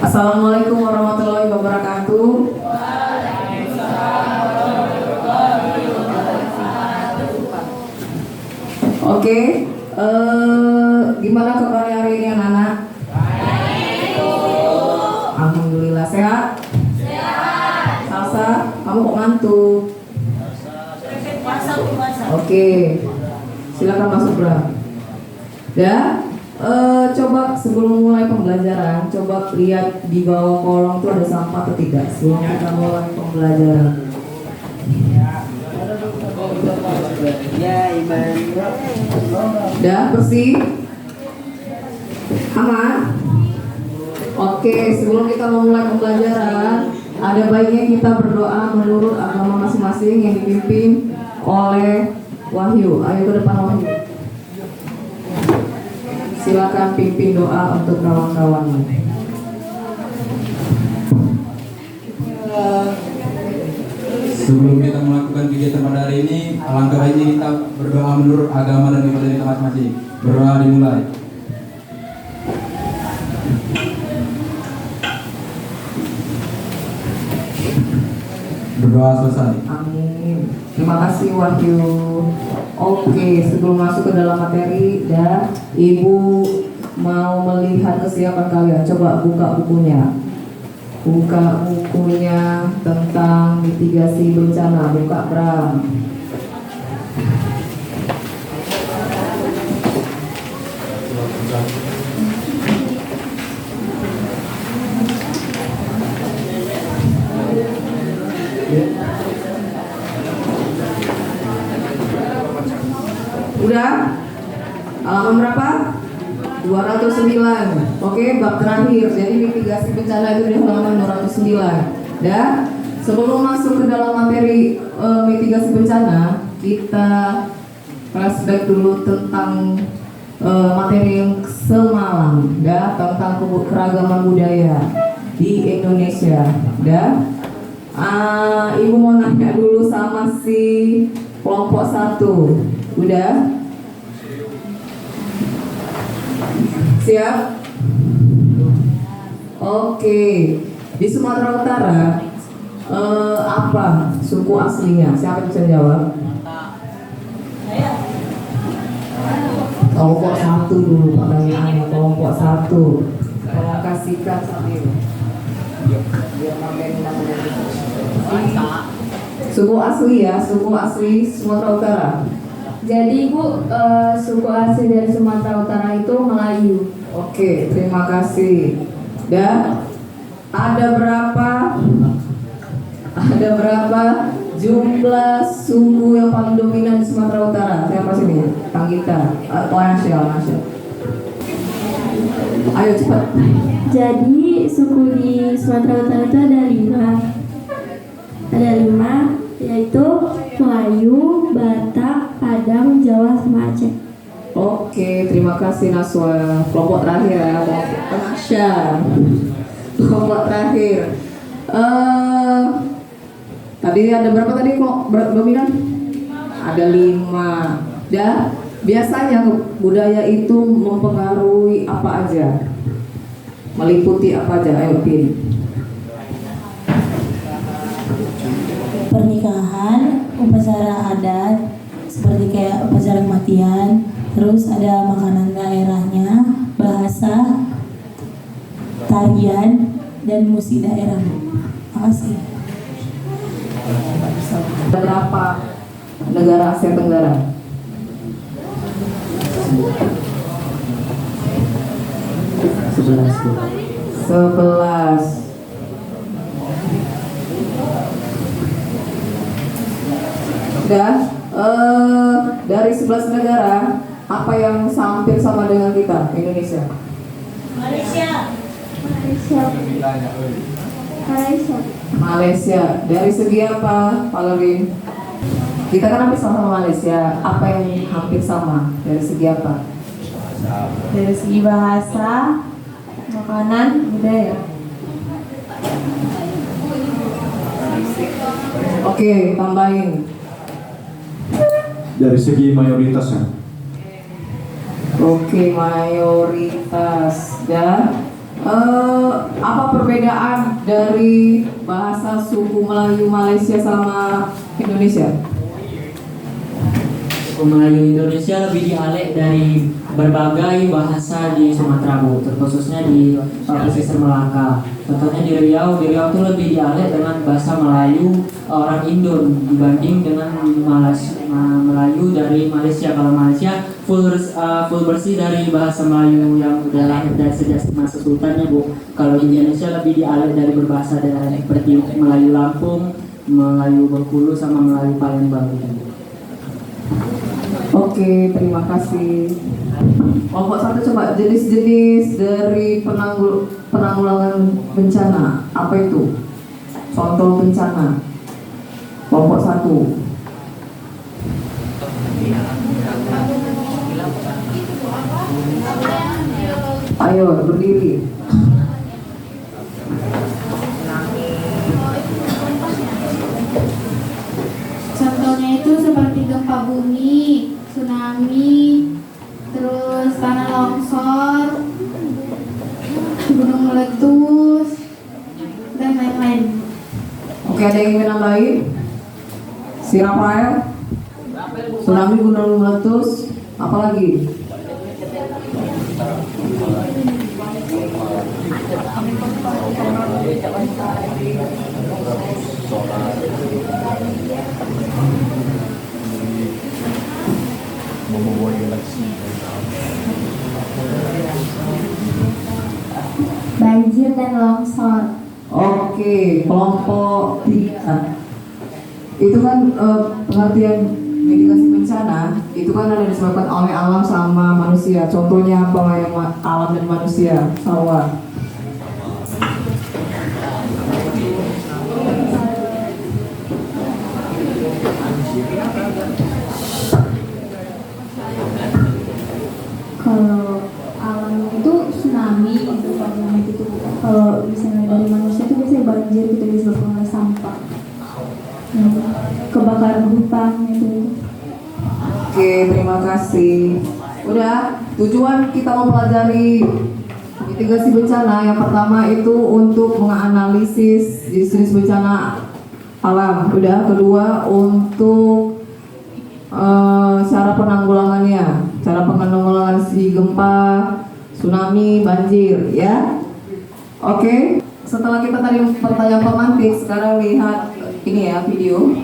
Assalamualaikum warahmatullahi wabarakatuh. Oke, gimana kabarnya hari ini anak-anak? Alhamdulillah sehat. Salsa, kamu kok ngantuk? Oke, silakan masuk bro. Ya, coba sebelum mulai pembelajaran, coba lihat di bawah kolong itu ada sampah atau tidak sebelum kita mulai pembelajaran. Ya, Iman. Udah bersih? Aman? Oke, sebelum kita memulai pembelajaran, ada baiknya kita berdoa menurut agama masing-masing yang dipimpin oleh Wahyu. Ayo ke depan Wahyu. Silakan pimpin doa untuk kawan-kawan. Sebelum kita melakukan kegiatan pada hari ini, alangkah baiknya kita berdoa menurut agama dan ibadah kita masing-masing. Berdoa dimulai. Berdoa selesai. Amin. Terima kasih Wahyu. Oke, sebelum masuk ke dalam materi, Ibu mau melihat kesiapan kalian. Coba buka bukunya. Buka bukunya tentang mitigasi bencana. Buka Bram. Udah? Halaman berapa? 209. Oke, bab terakhir. Jadi mitigasi bencana itu di halaman 209. Dan sebelum masuk ke dalam materi mitigasi bencana, kita flashback dulu tentang materi yang semalam, tentang keragaman budaya di Indonesia. Ibu mau nanya dulu sama si kelompok 1. Udah? Siap? Oke. Di Sumatera Utara apa suku aslinya? Siapa yang bisa jawab? Kelompok 1 dulu pertanyaannya. Kelompok 1. Tolong kasihkan sambil. Suku asli ya, suku asli Sumatera Utara. Jadi Ibu, suku asli dari Sumatera Utara itu Melayu. Oke, terima kasih. Dan ada berapa jumlah suku yang paling dominan di Sumatera Utara? Siapa sini? Kang Gita atau Nasional? Ayo cepat. Jadi suku di Sumatera Utara itu ada 5. Ada 5, yaitu Melayu, Batak, Padang, Jawa, sama Aceh. Oke, terima kasih Naswa. Kelompok terakhir ya, kelompok terakhir. Tadi ada berapa tadi kok dominan? Ada 5. Dan biasanya budaya itu mempengaruhi apa aja? Meliputi apa aja? Ayo Pin. Pernikahan, upacara adat seperti kayak upacara kematian, terus ada makanan daerahnya, bahasa, tarian, dan musik daerah. Makasih. Berapa negara Asia Tenggara? 11. Dari 11 negara, apa yang hampir sama dengan kita, Indonesia? Malaysia. Dari segi apa, Pak Levin? Kita kan hampir sama Malaysia. Apa yang hampir sama? Dari segi apa? Dari segi bahasa, makanan, budaya. Oke, tambahin. Dari segi mayoritasnya. Oke, mayoritas. Dan Apa perbedaan dari bahasa suku Melayu Malaysia sama Indonesia? Suku Melayu Indonesia lebih dialek dari berbagai bahasa di Sumatera Bu, terkhususnya di pesisir Melaka. Contohnya di Riau itu lebih dialek dengan bahasa Melayu orang Indon dibanding dengan Melayu dari Malaysia. Kalau Malaysia full bersih dari bahasa Melayu yang udah lahir dari sejak masa sultannya Bu. Kalau di Indonesia lebih dialek dari berbahasa daerah seperti Melayu Lampung, Melayu Bengkulu sama Melayu Palembang gitu. Oke, terima kasih. Kelompok satu coba jenis-jenis dari penanggulangan bencana. Apa itu? Contoh bencana. Kelompok satu. Ayo berdiri. Contohnya itu seperti gempa bumi, tsunami, terus tanah longsor, gunung meletus, dan lain-lain. Oke, ada yang ingin nambahin? Siram air, tsunami, gunung meletus, apa lagi? Banjir dan longsor. Oke, kelompok 3. Itu kan pengertian mitigasi bencana itu kan ada disebabkan oleh alam sama manusia. Contohnya apa yang alam dan manusia? Sawah. Kalau alam itu tsunami gitu, kalau misalnya dari manusia itu biasanya banjir gitu disebabkan oleh sampah, kebakaran hutan gitu. Oke, terima kasih. Udah, tujuan kita mempelajari mitigasi bencana yang pertama itu untuk menganalisis jenis bencana alam. Udah, kedua untuk cara penanggulangannya, cara penanggulangan si gempa, tsunami, banjir, ya. Oke, setelah kita tadi pertanyaan pemantik, sekarang lihat ini ya video.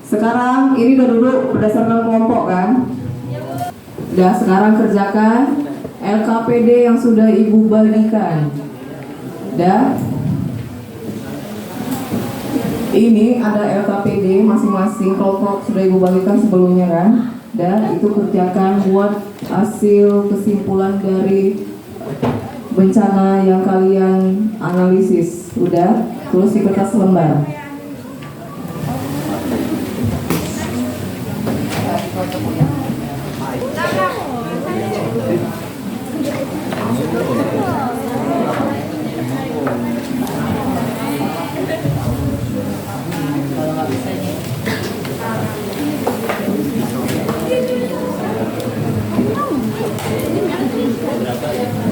Sekarang ini udah duduk berdasarkan kelompok kan? Udah, sekarang kerjakan LKPD yang sudah Ibu bagikan. Udah. Ini ada LKPD masing-masing kelompok sudah Ibu bagikan sebelumnya kan? Dan itu kerjakan buat hasil kesimpulan dari bencana yang kalian analisis. Udah, tulis di kertas lembar. Berapa ya?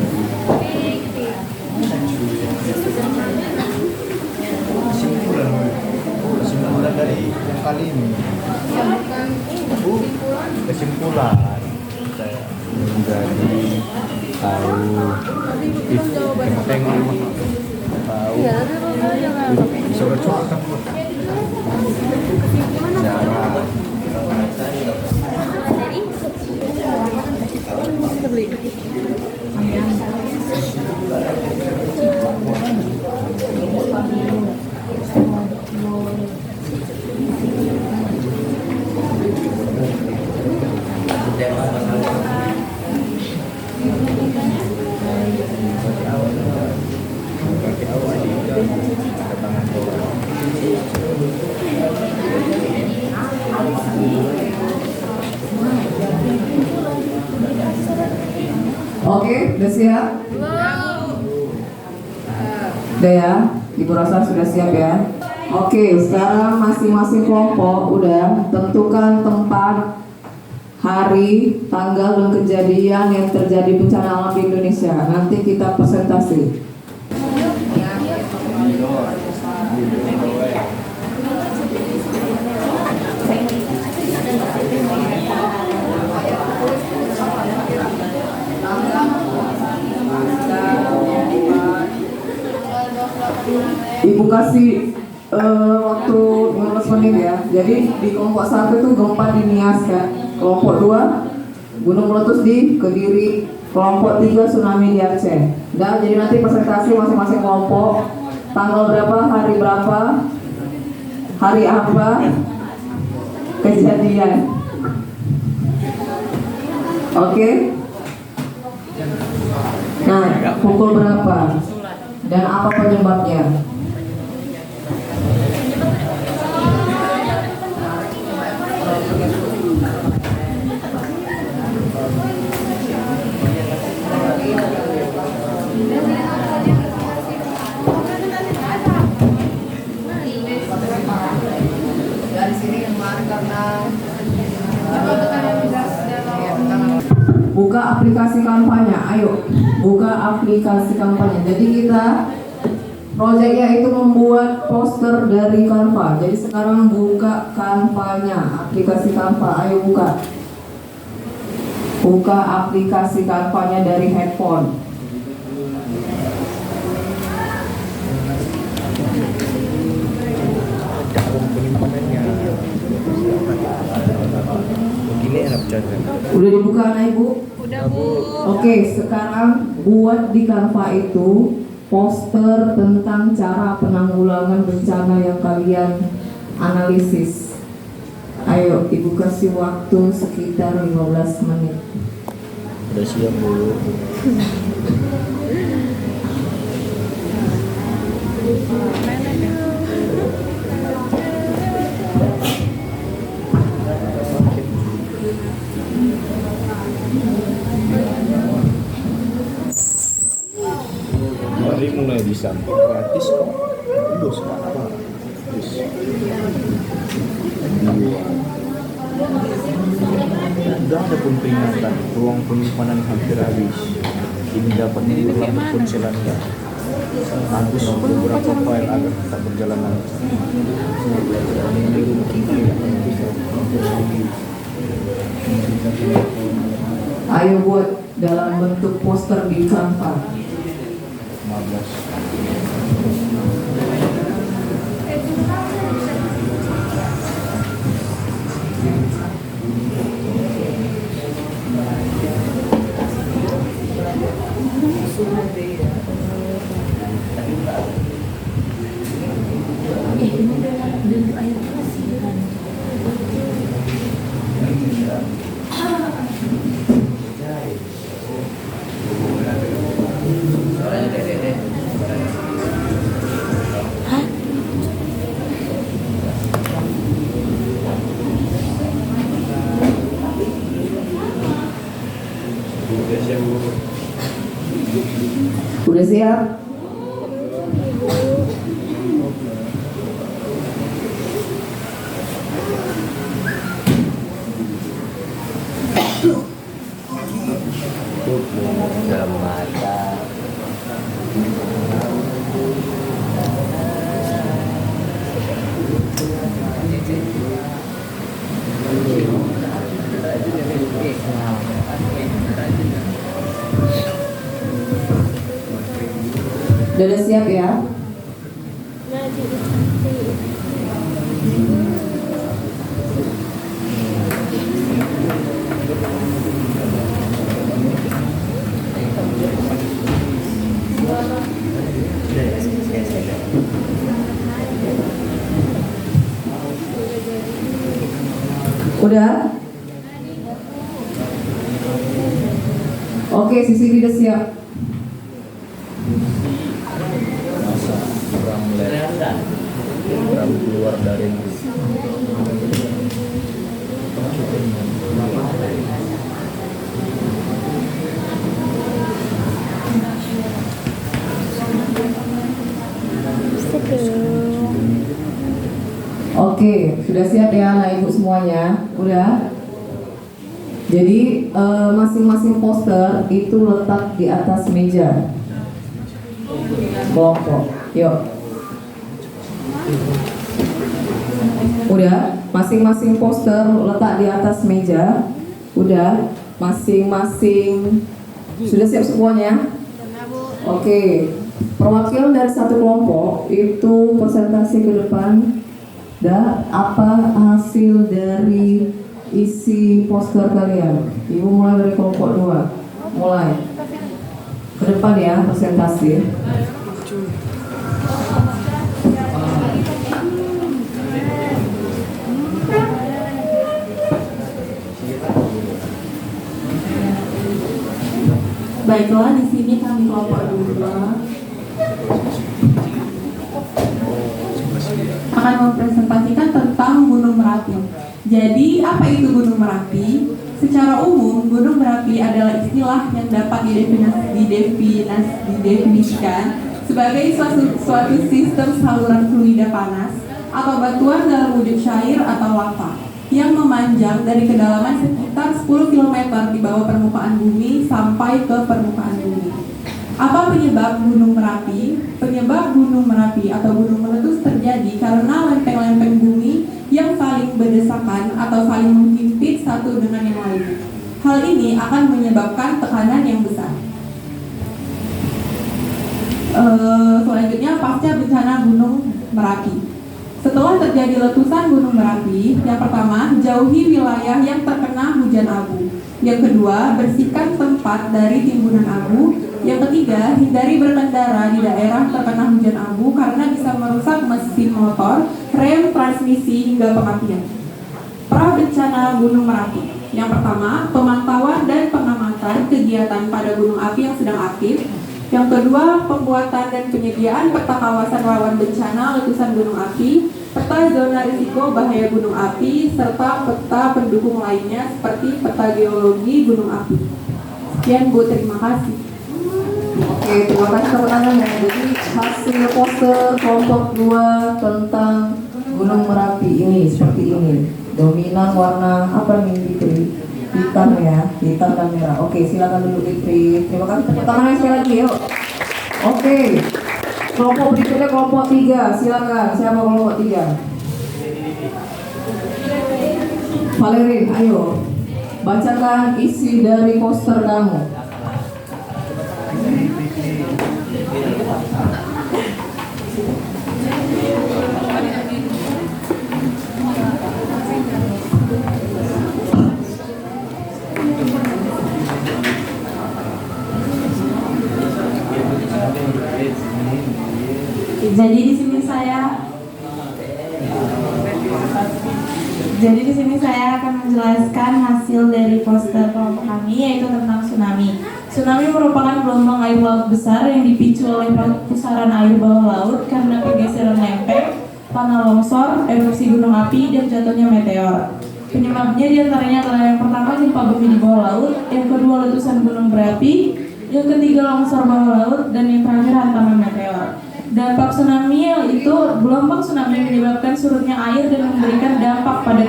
Oke, udah siap? Udah ya? Ibu Rosa sudah siap ya? Oke, sekarang masing-masing kelompok udah tentukan tempat, hari, tanggal, dan kejadian yang terjadi bencana alam di Indonesia. Nanti kita presentasi. Ibu kasih waktu 15 menit ya. Jadi di kelompok 1 itu gempa di Nias ya. Kelompok 2 gunung meletus di Kediri. Kelompok 3 tsunami di Aceh. Dan jadi nanti presentasi masing-masing kelompok. Tanggal berapa, hari berapa, hari apa, kejadian. Oke? Nah, pukul berapa? Dan apa penyebabnya? Dari sini karena buka aplikasi kampanye, ayo buka aplikasi kampanye. Jadi kita proyeknya itu membuat poster dari Canva. Jadi sekarang buka kampanye, aplikasi Canva, ayo buka. Buka aplikasi kampanye dari handphone. Udah dibuka anak ibu? Udah bu. Oke, sekarang buat di Canva itu poster tentang cara penanggulangan bencana yang kalian analisis. Ayo ibu kasih waktu sekitar 15 menit. Udah siap dulu. Mari mulai disamping gratis kok. Terus apa? Terus. Sudah ada pun peringatan, ruang penyimpanan hampir habis. Ini dapat mengulang ponsel Anda. Hapus beberapa file agar tetap berjalan lancar. Ayo buat dalam bentuk poster di Canva. 15. Udah siap? Dalam mata. Udah ada siap ya? Udah? Oke, Sisi udah siap. masa Bram keluar dari Oke, sudah siap ya anak ibu semuanya? Udah? Jadi masing-masing poster itu letak di atas meja kelompok. Yuk. Udah? Masing-masing poster letak di atas meja. Udah? Masing-masing sudah siap semuanya? Oke. Perwakilan dari satu kelompok itu presentasi ke depan. Dan apa hasil dari isi poster kalian? Ibu mulai dari kelompok 2. Mulai. Ke depan ya presentasi. Baiklah, di sini kami kelompok 2 akan mempresentasikan tentang Gunung Merapi. Jadi, apa itu Gunung Merapi? Secara umum, Gunung Merapi adalah istilah yang dapat didefinisikan sebagai suatu sistem saluran fluida panas atau batuan dalam wujud cair atau lava yang memanjang dari kedalaman sekitar 10 km di bawah permukaan bumi sampai ke permukaan bumi. Apa penyebab Gunung Merapi? Penyebab Gunung Merapi atau gunung meletus terjadi karena lempeng-lempeng bumi yang saling berdesakan atau saling menghimpit satu dengan yang lain. Hal ini akan menyebabkan tekanan yang besar. Selanjutnya, pasca bencana Gunung Merapi. Setelah terjadi letusan Gunung Merapi, yang pertama, jauhi wilayah yang terkena hujan abu. Yang kedua, bersihkan tempat dari timbunan abu. Yang ketiga, hindari berkendara di daerah terkena hujan abu karena bisa merusak mesin motor, rem, transmisi, hingga pengapian. Pra bencana Gunung Merapi. Yang pertama, pemantauan dan pengamatan kegiatan pada gunung api yang sedang aktif. Yang kedua, pembuatan dan penyediaan peta kawasan rawan bencana letusan gunung api, peta zona risiko bahaya gunung api, serta peta pendukung lainnya seperti peta geologi gunung api. Sekian Bu, terima kasih. Oke, terima kasih tepuk tangannya. Jadi hasil poster kelompok 2 tentang Gunung Merapi ini seperti ini. Dominan warna apa nih Fitri? Hitam ya, hitam dan merah. Oke, silakan dulu Fitri. Terima kasih, tepuk tangannya sekali lagi yuk. Oke, kelompok berikutnya kelompok 3. Silakan, siapa kelompok 3? Valerin, ayo bacakan isi dari poster kamu. Jadi di sini saya akan menjelaskan hasil dari poster kelompok kami, yaitu tentang tsunami. Tsunami merupakan gelombang air laut besar yang dipicu oleh pusaran air bawah laut karena pergeseran lempeng, tanah longsor, erupsi gunung api, dan jatuhnya meteor. Penyebabnya diantaranya adalah yang pertama gempa bumi di bawah laut, yang kedua letusan gunung berapi, yang ketiga longsor bawah laut, dan yang terakhir hantaman meteor. Dampak tsunami yaitu gelombang tsunami menyebabkan surutnya air dan memberikan dampak pada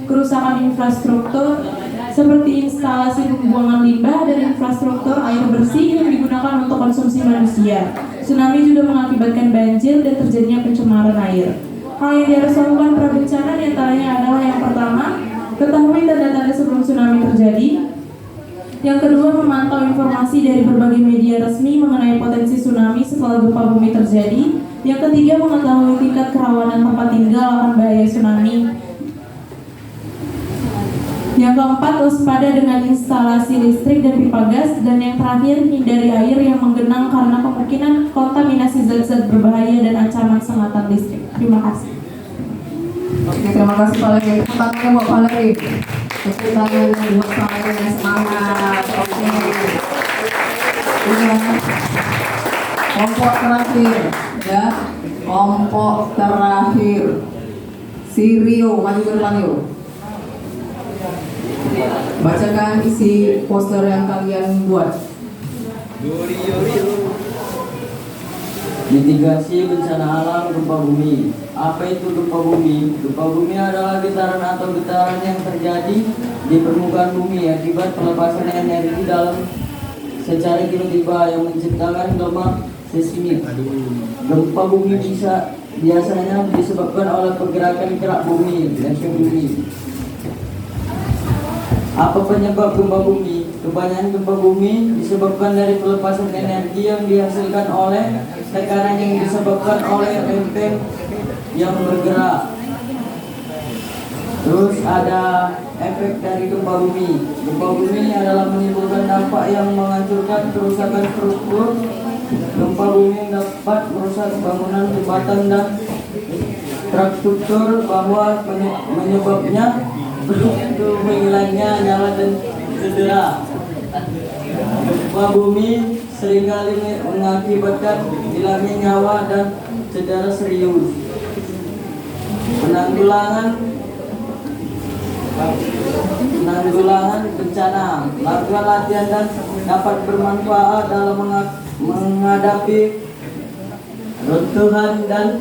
kerusakan infrastruktur seperti instalasi pembuangan limbah dan infrastruktur air bersih yang digunakan untuk konsumsi manusia. Tsunami juga mengakibatkan banjir dan terjadinya pencemaran air. Hal yang harus dilakukan prabencana diantaranya adalah yang pertama, ketahui tanda-tanda sebelum tsunami terjadi. Yang kedua, memantau informasi dari berbagai media resmi mengenai potensi tsunami setelah terjadi. Yang ketiga, mengetahui tingkat kerawanan tempat tinggal akan bahaya tsunami. Yang keempat, waspada dengan instalasi listrik dan pipa gas. Dan yang terakhir, hindari air yang menggenang karena kemungkinan kontaminasi zat-zat berbahaya dan ancaman sengatan listrik. Terima kasih. Oke, terima kasih Pak Leri. Tepuk tangannya buat Pak Leri. Tepuk tangannya buat Pak Leri yang semangat. Oke. Ini kelompok terakhir, ya. Kelompok terakhir. Si Rio, maju ke depan Rio. Bacakan isi poster yang kalian buat. Mitigasi bencana alam gempa bumi. Apa itu gempa bumi? Gempa bumi adalah getaran atau getaran yang terjadi di permukaan bumi akibat pelepasan energi dalam secara tiba-tiba yang menciptakan gempa seismik. Gempa bumi biasanya disebabkan oleh pergerakan kerak bumi, lempeng bumi. Apa penyebab gempa bumi? Kebanyakan gempa bumi disebabkan dari pelepasan energi yang dihasilkan oleh tekanan yang disebabkan oleh lempeng yang bergerak. Terus ada efek dari gempa bumi. Gempa bumi adalah menimbulkan dampak yang menghancurkan kerusakan struktur. Gempa bumi dapat merusak bangunan, jembatan dan infrastruktur, bahwa menyebabnya itu hilangnya nyala dan cedera. Gempa bumi seringkali mengakibatkan hilangnya nyawa dan cedera serius. Penanggulangan bencana. Lakukan latihan dan dapat bermanfaat dalam menghadapi runtuhan dan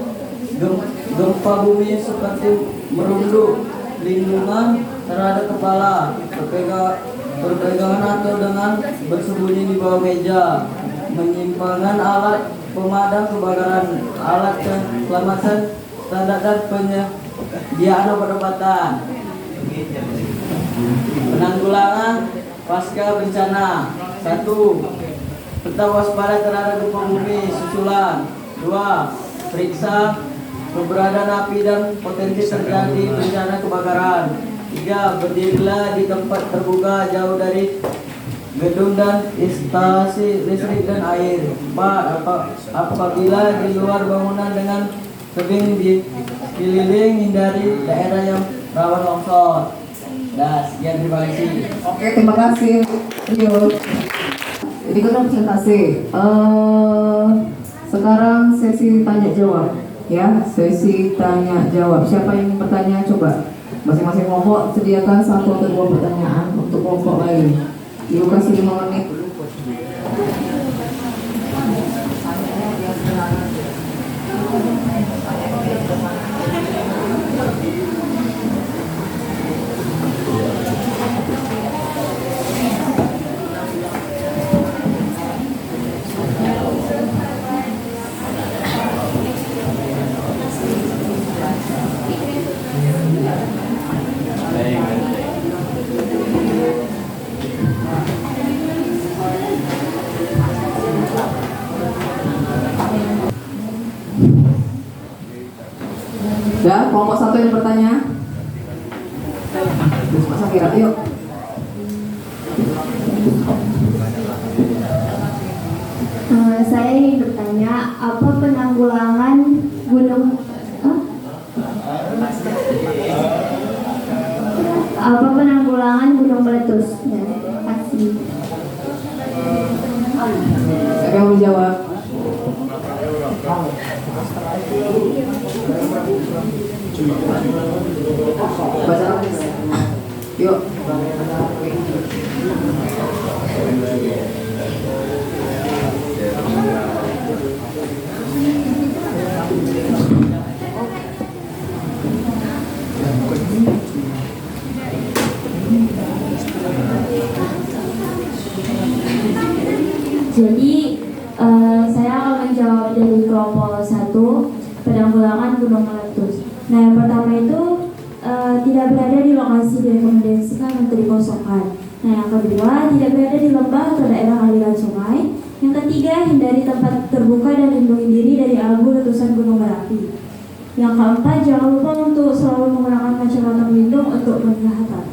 gempa bumi seperti merunduk, pelindungan terhadap kepala, berpegangan atau dengan bersembunyi di bawah meja, menyimpangkan alat pemadam kebakaran, alat keselamatan standar dan penyediaan obat-obatan. Penanggulangan pasca bencana. 1. Tetap waspada terhadap gempa bumi susulan. 2. Periksa keberadaan api dan potensi terjadi bencana kebakaran. 3. Berdirilah di tempat terbuka jauh dari gedung dan instalasi listrik dan air. 4. Apabila di luar bangunan dengan tebing di sekeliling, hindari daerah yang rawan longsor. Sekian, terima kasih. Oke, terima kasih Rio. Jadi kita presentasi. Sekarang sesi tanya jawab, ya. Sesi tanya jawab. Siapa yang ingin bertanya? Coba masing-masing kelompok sediakan 1 atau 2 pertanyaan untuk kelompok lain. Ibu kasih 5 menit. Ya, kelompok 1 yang bertanya. Masa kira, yuk. Saya ingin bertanya, apa penanggulangan gunung meletus? Ya, terima kasih. Siapa yang mau jawab? Baca yuk. Jadi saya akan menjawab dari kelompok 1, penanggulangan gunung meletus. Nah, yang pertama itu tidak berada di lokasi direkomendasikan untuk dikosongkan. Nah, yang kedua tidak berada di lembah atau daerah aliran sungai. Yang ketiga, hindari tempat terbuka dan lindungi diri dari abu letusan gunung Merapi. Yang keempat, jangan lupa untuk selalu menggunakan kacamata pelindung untuk kesehatan.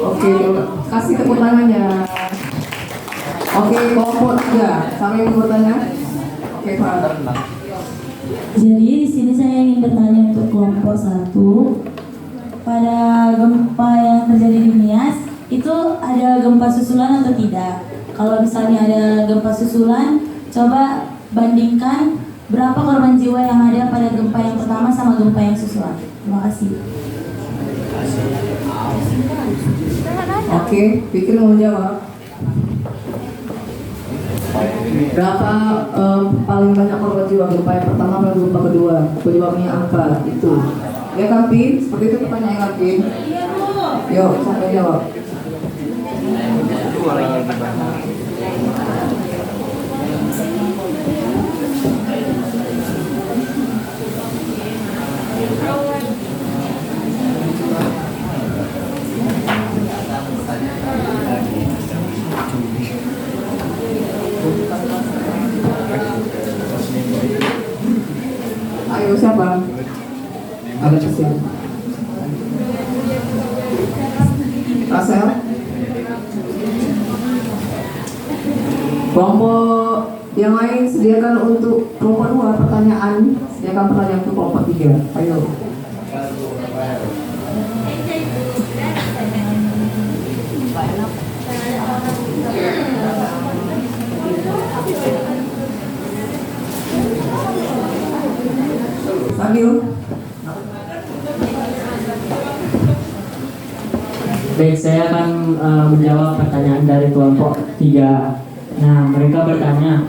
Oke, kasih tepuk tangannya. Oke, kelompok 3. Siapa yang mau bertanya? Oke, Pak. Jadi di sini saya ingin bertanya untuk kelompok 1. Pada gempa yang terjadi di Nias, itu ada gempa susulan atau tidak? Kalau misalnya ada gempa susulan, coba bandingkan berapa korban jiwa yang ada pada gempa yang pertama sama gempa yang susulan. Terima kasih. Oke, Fikri mau jawab. Berapa paling banyak korban jiwa gempa yang pertama dan gempa kedua? Penyebabnya angka itu. Ya kan, Pin? Seperti itu pertanyaan kan, Pin? Iya, Bu. Yuk, sampai jawab. Ayo, siapa? Ada kesian. Rasel. Kelompok yang lain sediakan untuk kelompok 2 pertanyaan. Sediakan pertanyaan untuk kelompok 3. Ayo. Sambil. Baik, saya akan menjawab pertanyaan dari kelompok 3. Nah, mereka bertanya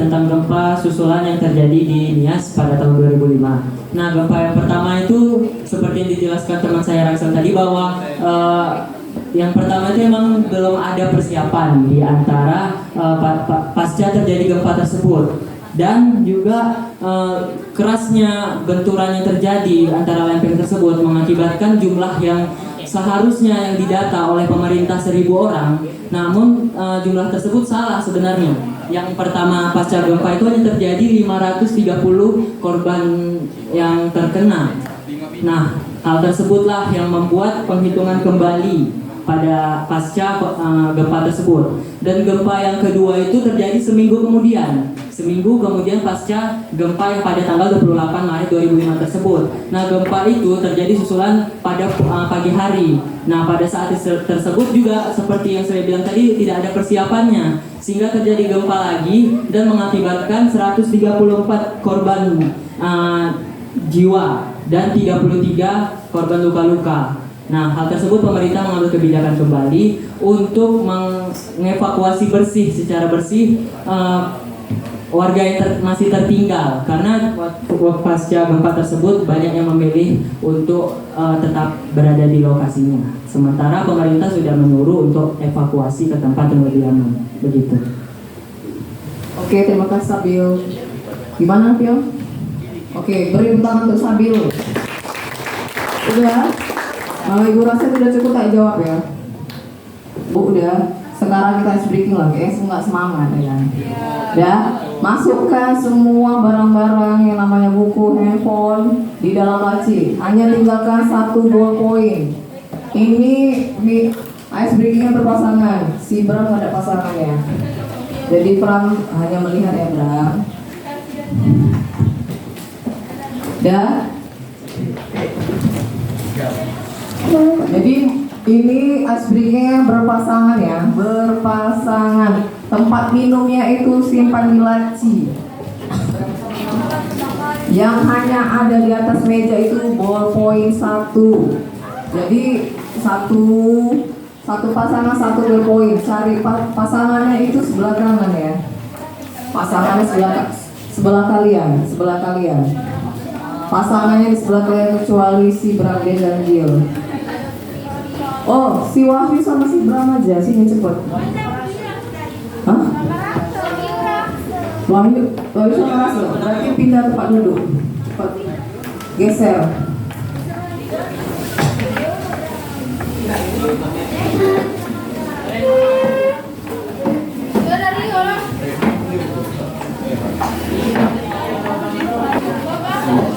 tentang gempa susulan yang terjadi di Nias pada tahun 2005. Nah, gempa yang pertama itu seperti yang dijelaskan teman saya Raksel tadi bahwa yang pertama itu memang belum ada persiapan di antara pasca terjadi gempa tersebut. Dan juga kerasnya benturan yang terjadi antara lempeng tersebut mengakibatkan jumlah yang seharusnya yang didata oleh pemerintah 1.000 orang, namun jumlah tersebut salah sebenarnya. Yang pertama pasca gempa itu hanya terjadi 530 korban yang terkena. Nah, hal tersebutlah yang membuat penghitungan kembali pada pasca gempa tersebut. Dan gempa yang kedua itu terjadi seminggu kemudian pasca gempa yang pada tanggal 28 Maret 2005 tersebut. Nah, gempa itu terjadi susulan pada pagi hari. Nah, pada saat tersebut juga seperti yang saya bilang tadi tidak ada persiapannya, sehingga terjadi gempa lagi dan mengakibatkan 134 korban jiwa dan 33 korban luka-luka. Nah, hal tersebut pemerintah mengambil kebijakan kembali untuk mengevakuasi secara bersih warga yang masih tertinggal, karena pasca gempa tersebut banyak yang memilih untuk tetap berada di lokasinya. Sementara pemerintah sudah menyuruh untuk evakuasi ke tempat yang lebih aman. Begitu. Oke, terima kasih Sabil. Gimana, Pil? Oke, beri tangan untuk Sabil. Udah? Ibu rasa sudah cukup tak jawab ya? Bu, udah. Sekarang kita ice breaking lagi, nggak semangat ya. Ya, masukkan semua barang-barang yang namanya buku, handphone di dalam laci. Hanya tinggalkan 1 ballpoint. Ini ice breakingnya berpasangan. Si Bram nggak ada pasangannya. Jadi Bram hanya melihat ya Bram. Dah. Jadi ini ice breakingnya berpasangan ya, berpasangan. Tempat minumnya itu simpan di laci. Yang hanya ada di atas meja itu ballpoint 1. Jadi satu pasangan 1 ballpoint. Cari pasangannya itu sebelah kanan ya. Pasangannya sebelah kalian. Pasangannya di sebelah kalian kecuali si Brande dan Gil. Oh, si Wahyu sama si Bram aja, sini cepet. Hah? Wahyu sama Rasul, berarti pindah tempat duduk. Cepet. Geser.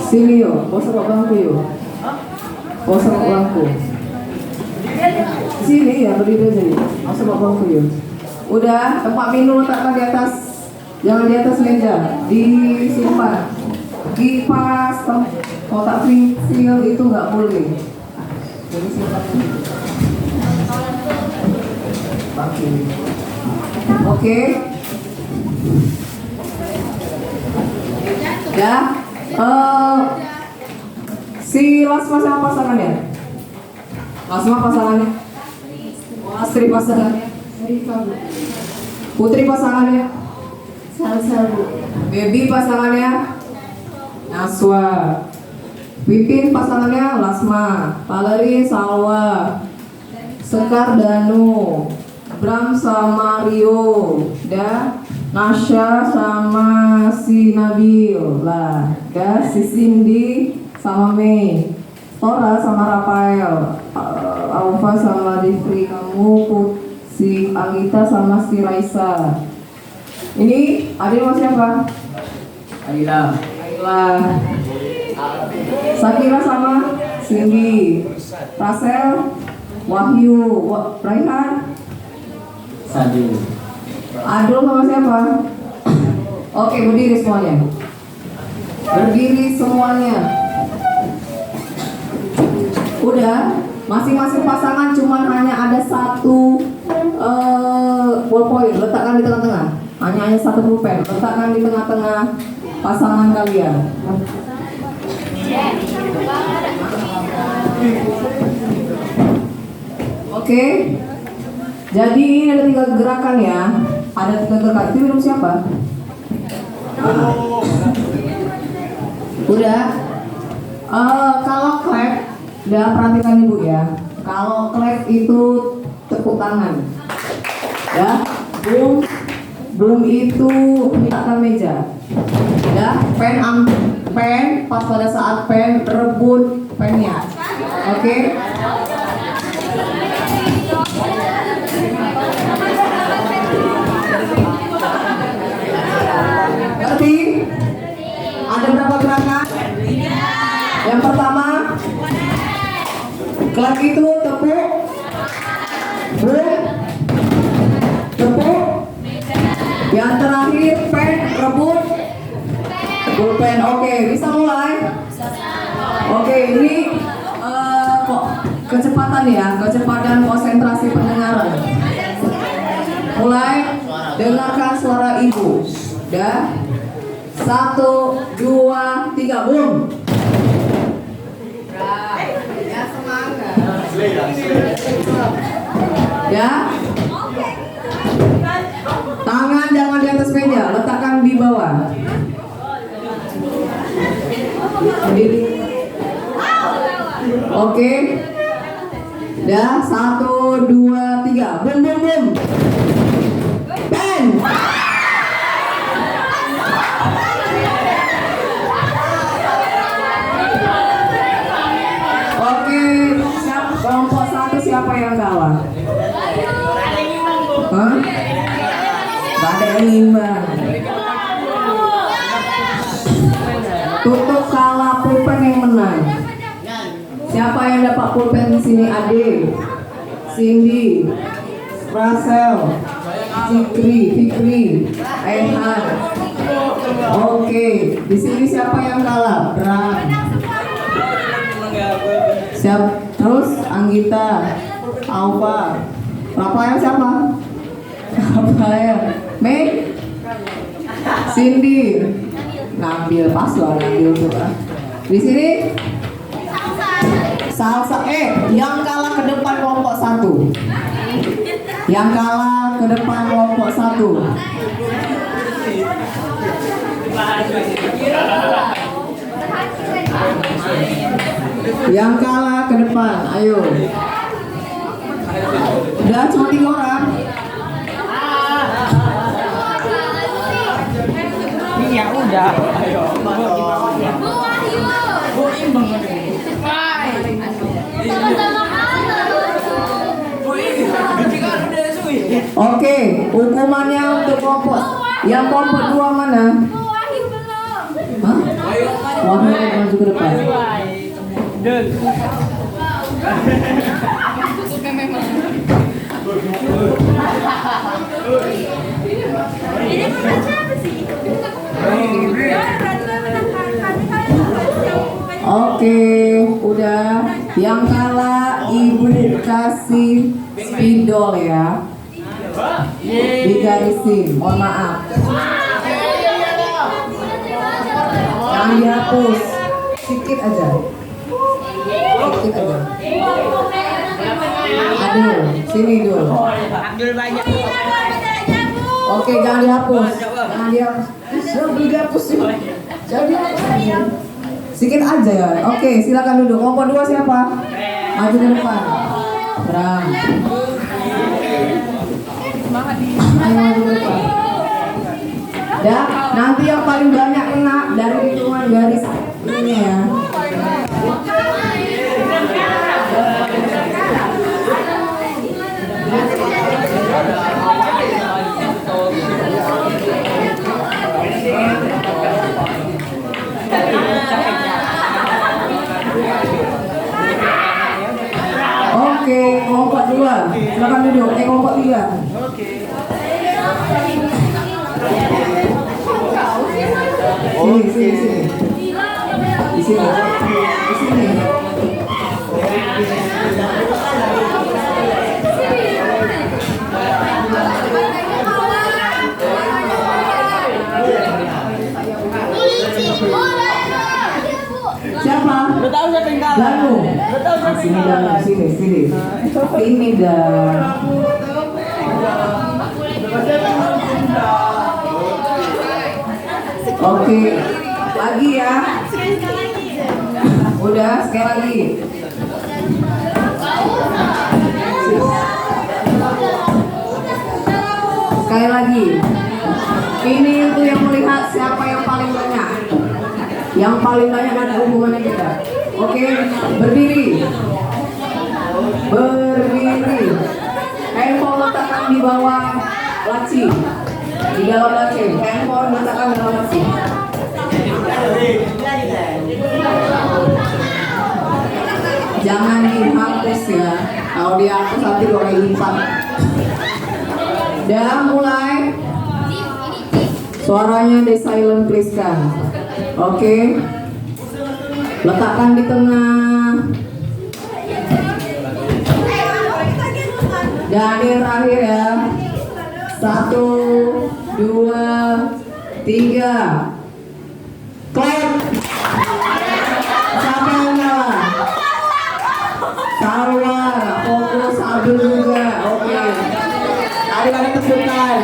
Sini yuk, bosok bangku yuk. Bosok bangku. Sini ya, berdiri aja yuk. Bosok bangku yuk. Udah, tempat minum letakkan di atas. Jangan di atas meja, disimpan. Kipas, kotak pensil itu nggak boleh. Jadi simpan. Oke. Ya. Si Lasma sama pasangannya? Lasma pasangannya? Astri pasangannya? Putri pasangannya? Salsa Bu. Baby pasangannya? Naswa. Pipin pasangannya Lasma. Valeri Salwa. Sekar Danu. Bram sama Rio. Dan Nasya sama si Nabil lah. Dan si Cindy sama Mei. Tora sama Rafael. Alfa sama Divri. Kamu si Anita sama si Raisa. Ini adik sama siapa? Aila. Sakira sama Cindy. Rasel, Wahyu, Raihan, Sadu. Adul sama siapa? Oke, berdiri semuanya. Berdiri semuanya. Udah, masing-masing pasangan cuman hanya ada satu ballpoint, letakkan di tengah-tengah. Hanya satu pulpen, letakkan di tengah-tengah pasangan kalian. Oke. Jadi ini ada 3 gerakan ya. Ada 3 gerakan. Itu minum siapa? Udah. Kalau clap, udah perhatikan ibu ya. Kalau clap itu tepuk tangan. Ya. Belum itu letakkan meja. Ya, pen pas pada saat pen rebut pennya. Oke. Ngerti? Ada berapa gerakan? Yang pertama, klak itu tepuk, tepuk. Yang terakhir pen rebut, pulpen. Oke, bisa mulai? Oke, ini kecepatan ya, kecepatan konsentrasi pendengaran. Mulai, dengarkan suara ibu. Dah. 1, 2, 3, boom. Ya, semangat. Ya. Tangan jangan di atas meja, letakkan di bawah. Oke. Dah, 1, 2, 3, boom boom boom. Pen. Oke, kelompok 1 siapa yang kalah? Hah? Gak ada yang imbang. Tutup kalah, pulpen yang menang. Siapa yang dapat pulpen di sini? Ade, Cindy, Rasel, Fikri, Ehan. Oke, di sini siapa yang kalah? Bram. Terus Anggita, Alfa, Rafael siapa? Rafael, Mei, Cindy, Nabil, pas loh Nabil juga. Di sini Salsa. Yang kalah ke depan kelompok 1. Yang kalah ke depan kelompok 1. Yang kalah ke depan, ayo. Udah cuma 3 orang. Ya udah. Ayo. Oke, hukumannya untuk kelompok. Yang kelompok 2 mana? Hah? Warna maju ke depan. Oke, udah. Yang kalah ibu kasih spidol ya. Digarisin, mohon maaf. Jangan dihapus, sedikit aja. Sedikit aja. Aduh, sini dulu. Oke, jangan dihapus. Jangan dihapus. Jangan dihapus. Jangan dihapus. Sedikit aja ya. Oke, silakan duduk. Kelompok 2 siapa? Maju ke depan. Berang. Ayo maju ke depan. Ya, nanti yang paling banyak kena dari hitungan garis ini ya. Oke, kelompok 2. Silakan duduk. Kelompok 3. Sini. Di sini. Siapa? Tahu siapa yang kalah? Danu. Sini Danu, sini. Ini dah. Oke, lagi ya. Udah, sekali lagi. Sekali lagi. Ini itu yang melihat siapa yang paling banyak. Yang paling banyak ada hubungannya kita. Oke, berdiri. Handphone letakkan di bawah laci. Di dalam laci. Handphone letakkan di dalam laci. Jangan dihapus ya. Kalau dihapus nanti 2 kali lipat. Udah mulai. Suaranya di silent please kan. Oke. Letakkan di tengah. Dan yang terakhir ya. 1, 2, 3. Clap. Siapa yang kalah? Sarwa, fokus Abdul juga. Oke. Tadi ada tepukan.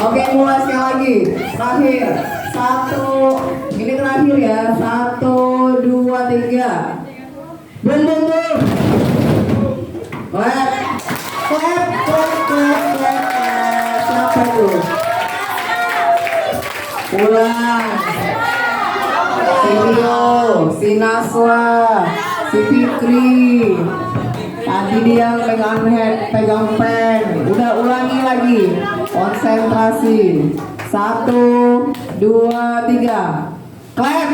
Oke, mulai sekali lagi. Terakhir. 1. Ini terakhir ya. 1, 2, 3. Boom. Clap. Siapa itu? Ulang. Si Rio, si Naswa, si Fikri. Tadi dia pegang pen. Udah ulangi lagi. Konsentrasi. 1, 2, 3. Clap.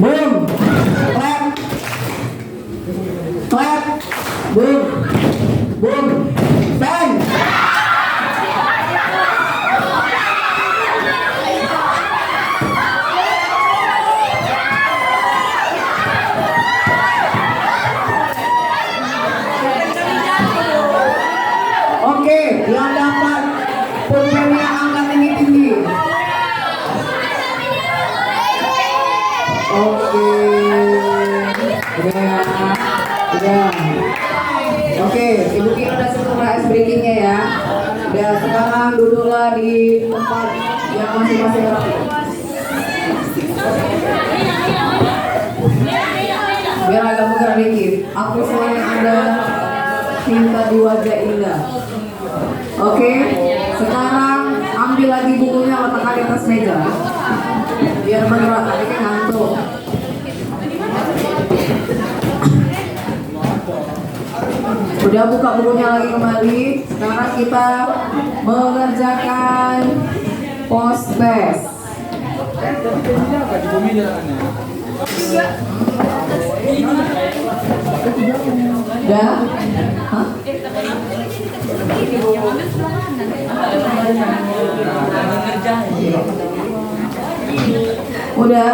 Boom. Clap. Boom. Bang. Oke, yang dapat pulpennya angkat tinggi. Oke. Udah. Oke, Ibu Ki udah selesai ice breakingnya ya. Udah, sekarang duduklah di tempat yang masing-masing rapi. Biar agak bergerak dikit. Aku selain Anda cinta di wajah indah. Oke, sekarang ambil lagi bukunya, letakkan di atas meja. Biar bergerak, tadi kan ngantuk. Udah buka bukunya lagi kembali. Sekarang kita mengerjakan post test. Udah? Hah? Udah.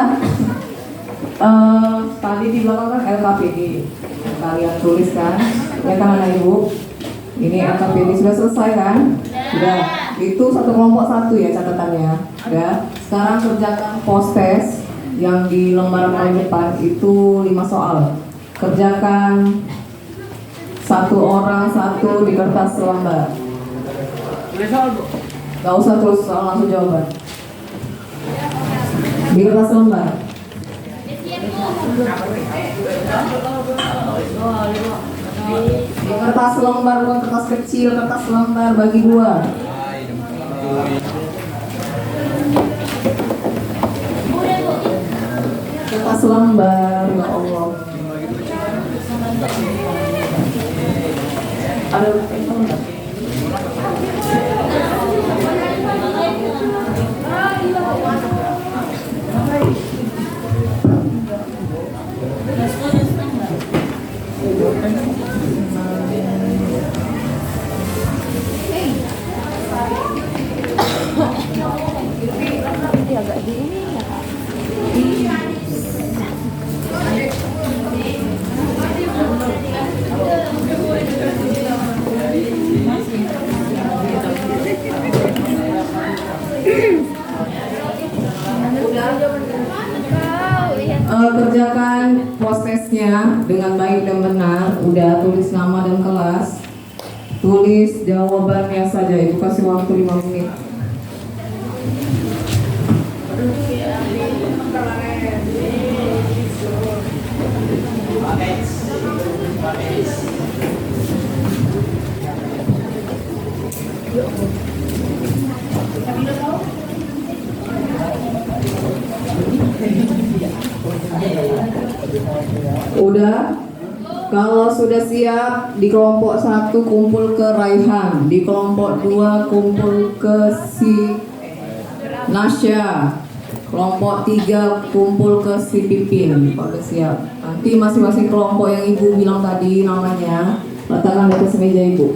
Tadi di belakang kan LKPD kalian tulis kan, ya kan anak ibu? Ini LKPD sudah selesai kan? Sudah. Itu satu kelompok satu ya catatannya. Udah. Sekarang kerjakan post test yang di lembar paling depan itu 5 soal. Kerjakan satu orang satu di kertas selembar. Gak usah terus soal, langsung jawaban. Di kertas selembar. Di kertas lembar, bukan kertas kecil, kertas lembar bagi 2. Kertas lembar, ya Allah. Ada kerjakan post testnya dengan baik dan benar. Udah tulis nama dan kelas, tulis jawabannya saja. Itu kasih waktu 5 menit. Udah? Kalau sudah siap, di kelompok 1 kumpul ke Raihan, di kelompok 2 kumpul ke si Nasya, kelompok 3 kumpul ke si Pipin. Kalau udah siap, nanti masing-masing kelompok yang ibu bilang tadi namanya letakkan di atas meja ibu.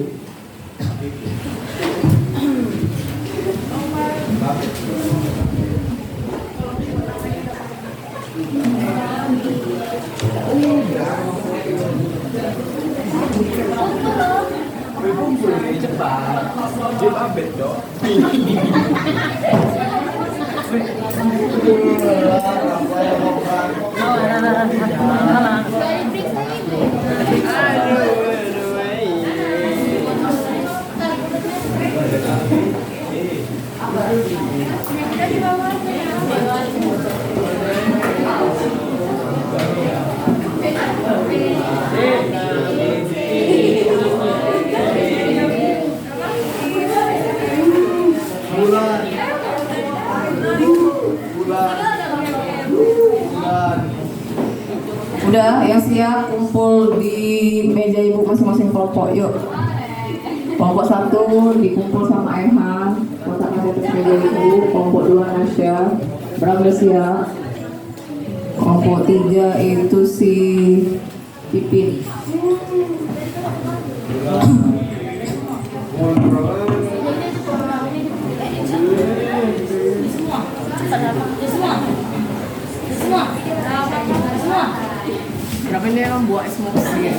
Udah, yang siap kumpul di meja ibu masing-masing kelompok. Yuk. Kelompok 1 dikumpul sama Ehan, letakkan di atas meja ibu. Kelompok 2 Nasya, berangkat siap. Kelompok 3 itu si Pipin. Berapa ini yang buat semua kesini?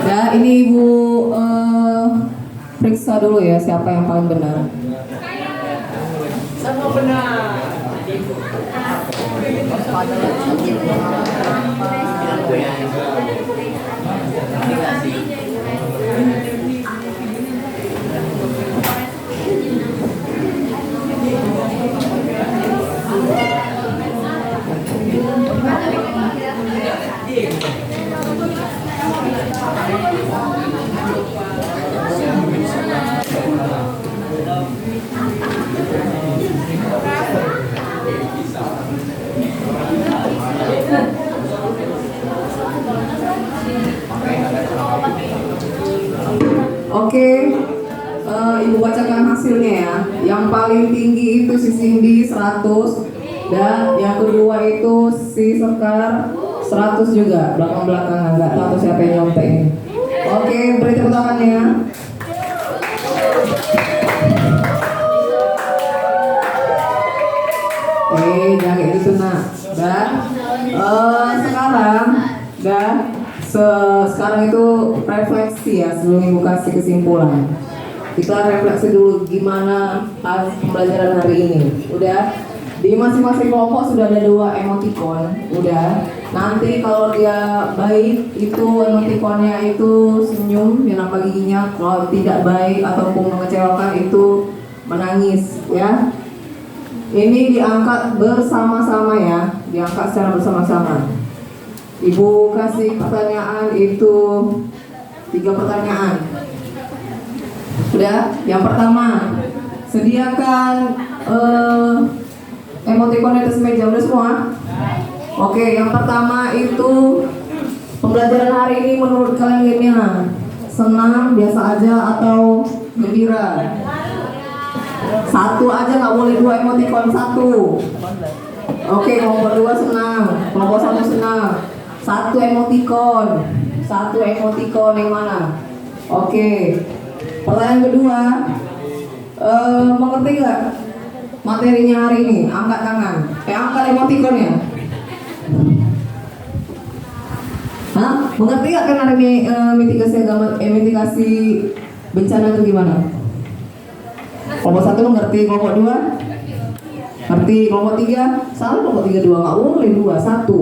Ya, ini ibu periksa dulu ya siapa yang paling benar. Semua benar. Oke, Ibu bacakan hasilnya ya. Yang paling tinggi itu si Cindy 100 dan yang kedua itu si Sekar 100 juga, belakang-belakangan, nggak tahu siapa yang nyontek ini. Oke, beri tepuk tangannya. Jangan kayak gitu nak. Dan sekarang itu refleksi ya sebelum Ibu kasih kesimpulan. Kita refleksi dulu gimana pembelajaran hari ini. Udah di masing-masing kelompok sudah ada 2 emoticon. Udah. Nanti kalau dia baik itu emoticonnya itu senyum yang nampak giginya. Kalau tidak baik ataupun mengecewakan itu menangis ya. Ini diangkat bersama-sama ya, diangkat secara bersama-sama. Ibu kasih pertanyaan itu 3 pertanyaan. Udah, yang pertama, sediakan emoticon atas meja. Udah semua? Oke, yang pertama itu pembelajaran hari ini menurut kalian gimana? Senang, biasa aja, atau gembira? 1 aja, nggak boleh 2 emoticon, 1. Oke, kelompok 2 senang, kelompok 1 senang. 1 emoticon, 1 emoticon yang mana? Oke. Pertanyaan kedua, mengerti nggak materinya hari ini? Angkat tangan. Angkat emoticon ya. Hah? Mengerti nggak kan hari ini mitigasi agama, mitigasi bencana itu gimana? Kelompok 1 mengerti, kelompok 2 ngerti, kelompok 3 salah, kelompok 3 2 nggak boleh 2, 1.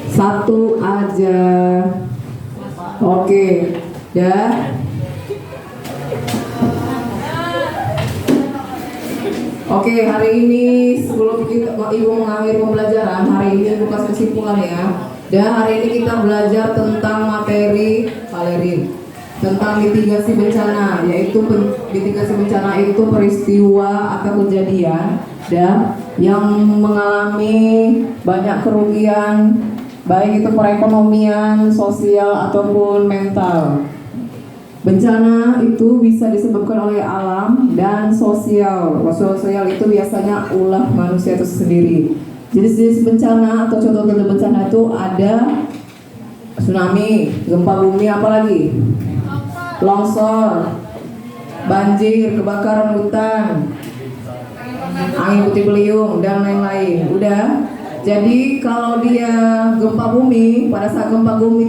1 aja. Oke, dah. Oke, hari ini sebelum Ibu mengakhiri pembelajaran, hari ini Ibu kasih kesimpulan ya. Dan hari ini kita belajar tentang materi Valerin, tentang mitigasi bencana, yaitu mitigasi bencana itu peristiwa atau kejadian yang mengalami banyak kerugian, baik itu perekonomian, sosial ataupun mental. Bencana itu bisa disebabkan oleh alam dan sosial. Sosial itu biasanya ulah manusia itu sendiri. Jenis-jenis bencana atau contoh-contoh bencana itu ada tsunami, gempa bumi, apalagi longsor, banjir, kebakaran hutan, angin puting beliung dan lain-lain. Udah. Jadi kalau dia gempa bumi, pada saat gempa bumi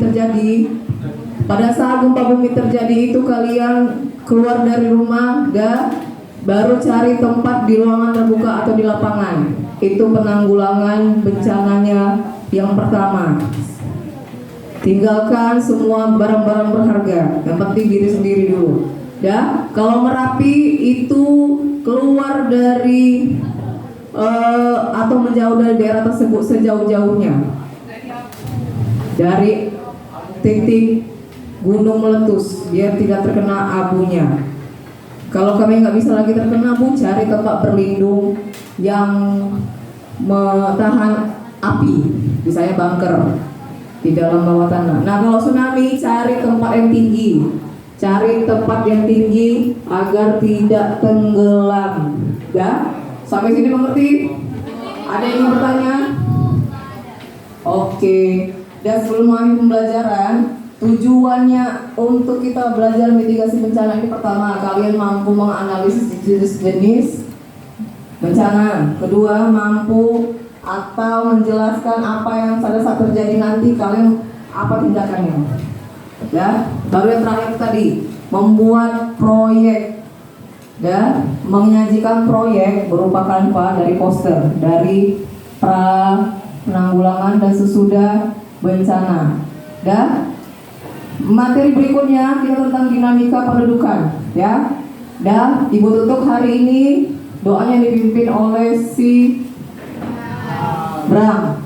terjadi itu kalian keluar dari rumah dan baru cari tempat di ruangan terbuka atau di lapangan. Itu penanggulangan bencananya yang pertama. Tinggalkan semua barang-barang berharga. Yang penting diri sendiri dulu. Ya, kalau Merapi itu keluar dari atau menjauh dari daerah tersebut sejauh-jauhnya dari titik gunung meletus biar tidak terkena abunya. Kalau kami nggak bisa lagi terkena abu, cari tempat berlindung yang tahan api, misalnya bunker di dalam bawah tanah. Nah kalau tsunami, cari tempat yang tinggi, cari tempat yang tinggi agar tidak tenggelam. Ya, sampai sini mengerti? Ada yang ingin bertanya? Oke. Dan sebelum mengakhiri pembelajaran, tujuannya untuk kita belajar mitigasi bencana ini pertama, kalian mampu menganalisis jenis-jenis bencana. Kedua, mampu atau menjelaskan apa yang pada saat terjadi nanti kalian apa tindakannya. Ya, baru yang terakhir tadi, membuat proyek dan menyajikan proyek berupa kanva dari poster dari penanggulangan dan sesudah bencana. Dan materi berikutnya kita tentang dinamika pendudukan, ya. Dan Ibu tutup hari ini doanya dipimpin oleh si Bram.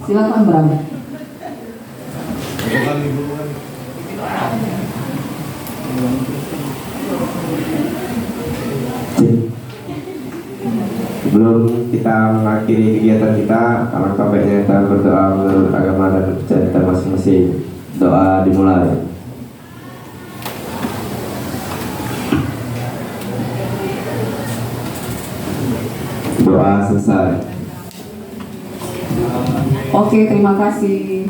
Silakan Bram. kita mengakhiri kegiatan kita, alangkah baiknya kita berdoa menurut agama dan kepercayaan kita masing-masing. Doa dimulai. Doa selesai. Oke, terima kasih.